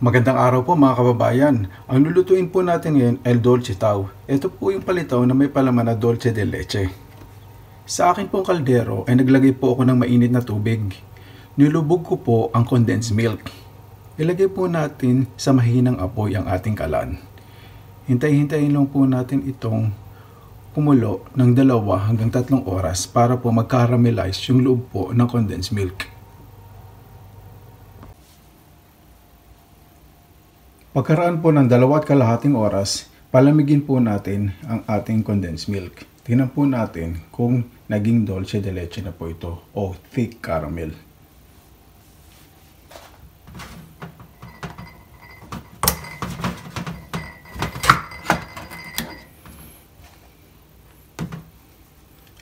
Magandang araw po mga kababayan. Ang lulutuin po natin ngayon ay dolce tau. Ito po yung palitaw na may palaman na dolce de leche. Sa akin pong kaldero ay naglagay po ako ng mainit na tubig. Nilubog ko po ang condensed milk. Ilagay po natin sa mahinang apoy ang ating kalan. Hintay-hintayin lang po natin itong kumulo ng 2 hanggang 3 oras para po mag-caramelize yung loob po ng condensed milk. Pagkaraan po ng 2.5 oras, palamigin po natin ang ating condensed milk. Tingnan po natin kung naging dolce de leche na po ito o thick caramel.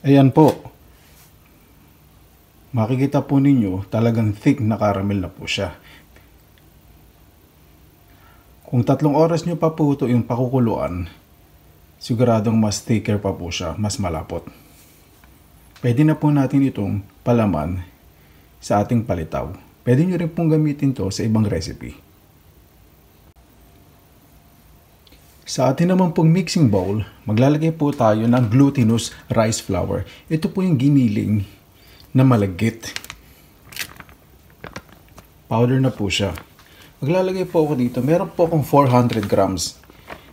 Ayan po. Makikita po ninyo talagang thick na caramel na po siya. Kung 3 oras nyo pa po ito yung pakukuluan, siguradong mas thicker pa po siya, mas malapot. Pwede na po natin itong palaman sa ating palitaw. Pwede nyo rin pong gamitin to sa ibang recipe. Sa atin naman pong mixing bowl, maglalagay po tayo ng glutinous rice flour. Ito po yung giniling na malagkit. Powder na po siya. Maglalagay po ako dito. Meron po akong 400 grams.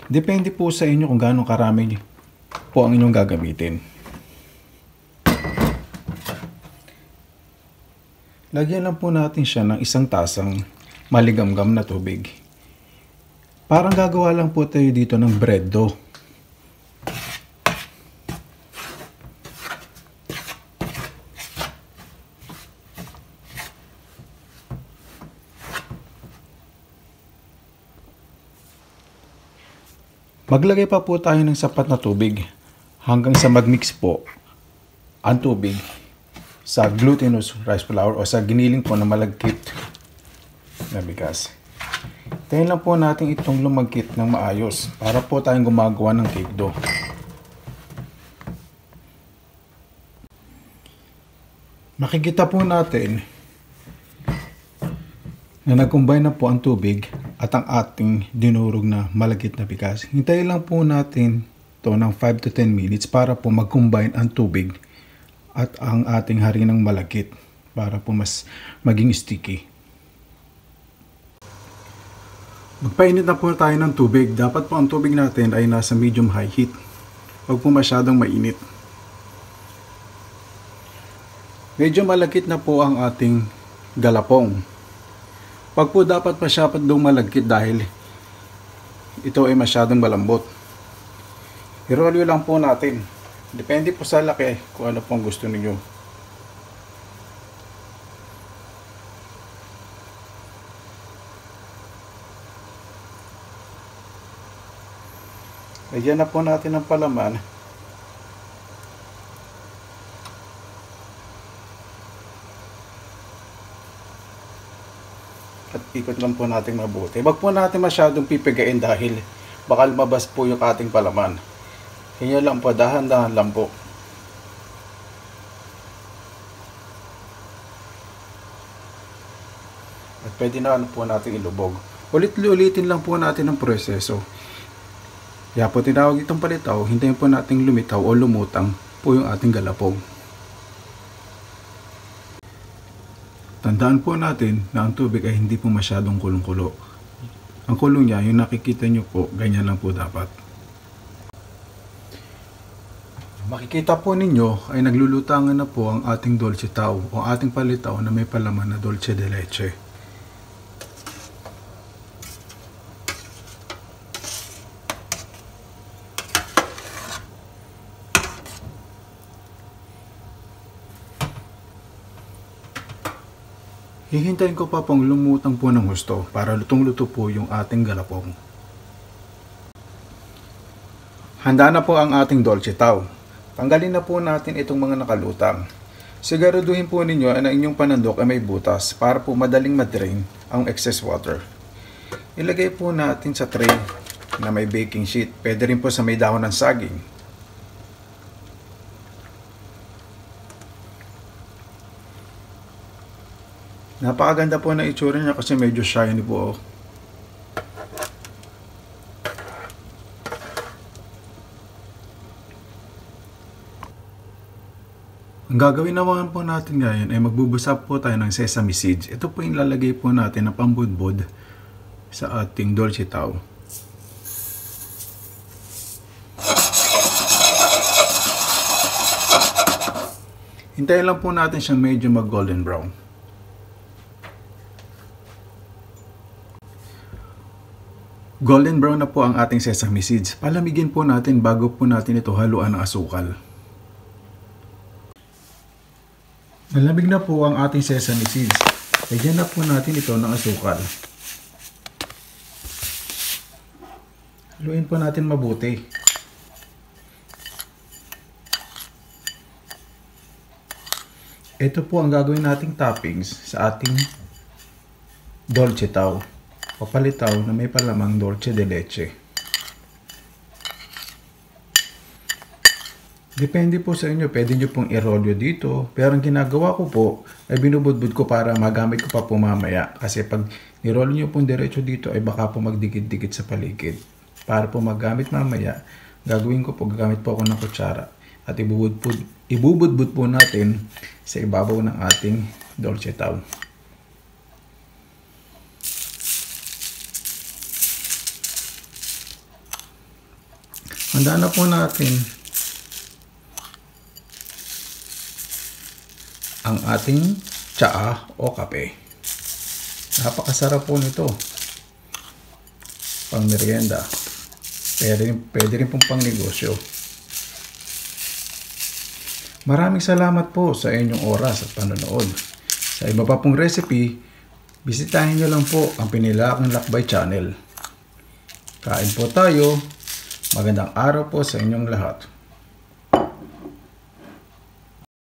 Depende po sa inyo kung gaano karami po ang inyong gagamitin. Lagyan lang po natin siya ng 1 tasang maligamgam na tubig. Parang gagawa lang po tayo dito ng bread dough. Maglagay pa po tayo ng sapat na tubig hanggang sa magmix po ang tubig sa glutinous rice flour o sa giniling po na malagkit na bigas. Tayin lang po natin itong lumagkit ng maayos para po tayong gumagawa ng cake dough. Makikita po natin na nag-combine na po ang tubig at ang ating dinurog na malagkit na bigas. Hintayin lang po natin to ng 5 to 10 minutes para po mag-combine ang tubig at ang ating harinang malagkit para po mas maging sticky. Magpainit na po tayo ng tubig. Dapat po ang tubig natin ay nasa medium-high heat. Huwag po masyadong mainit. Medyo malagkit na po ang ating galapong. Pag po dapat pa siya daw malagkit dahil ito ay masyadong malambot. I-roll lang po natin. Depende po sa laki kung ano pong gusto niyo. Lagyan na po natin ng palaman. At ikot lang po natin mabuti. Wag po natin masyadong pipigain dahil baka lumabas po yung ating palaman. Kaya lang po, dahan-dahan lang po. At pwede na po natin ilubog. Ulit-ulitin lang po natin ang proseso. Kaya po tinawag itong palitaw, hintayin po natin lumitaw o lumutang po yung ating galapog. Tandaan po natin na ang tubig ay hindi po masyadong kulong-kulo. Ang kulong niya, yung nakikita nyo po, ganyan lang po dapat. Makikita po ninyo ay naglulutangan na po ang ating dolce tau o ating palitaw na may palaman na dolce de leche. Hihintayin ko pa pong lumutang po ng husto para lutong-luto po yung ating galapong. Handa na po ang ating dolce tau. Tanggalin na po natin itong mga nakalutang. Siguraduhin po ninyo na inyong panandok ay may butas para po madaling madrain ang excess water. Ilagay po natin sa tray na may baking sheet. Pwede rin po sa may dahon ng saging. Napakaganda po ng itsura niya kasi medyo shiny po. Ang gagawin naman po natin ngayon ay magbubusa po tayo ng sesame seeds. Ito po yung lalagay po natin na pambudbud sa ating dolce tau. Hintayin lang po natin siyang medyo mag golden brown. Golden brown na po ang ating sesame seeds. Palamigin po natin bago po natin ito haluan ng asukal. Nalamig na po ang ating sesame seeds. Lagyan na po natin ito ng asukal. Haluin po natin mabuti. Ito po ang gagawin nating toppings sa ating dolce tau. Papalitaw na may palamang dolce de leche. Depende po sa inyo, pwede nyo pong i-rolyo dito. Pero ang ginagawa ko po, ay binubudbud ko para magamit ko pa po mamaya. Kasi pag nirolyo nyo pong diretso dito, ay baka po magdikit-dikit sa paligid. Para po magamit mamaya, gagawin ko po, gagamit po ako ng kutsara. At ibubudbud po natin sa ibabaw ng ating dolce tau. Handa na po natin ang ating tsaa o kape. Napakasarap po nito. Pang merienda. Pwede rin pong pang negosyo. Maraming salamat po sa inyong oras at panonood. Sa iba pa pong recipe, bisitahin nyo lang po ang Pinilakang Lakbay channel. Kain po tayo. Magandang araw po sa inyong lahat.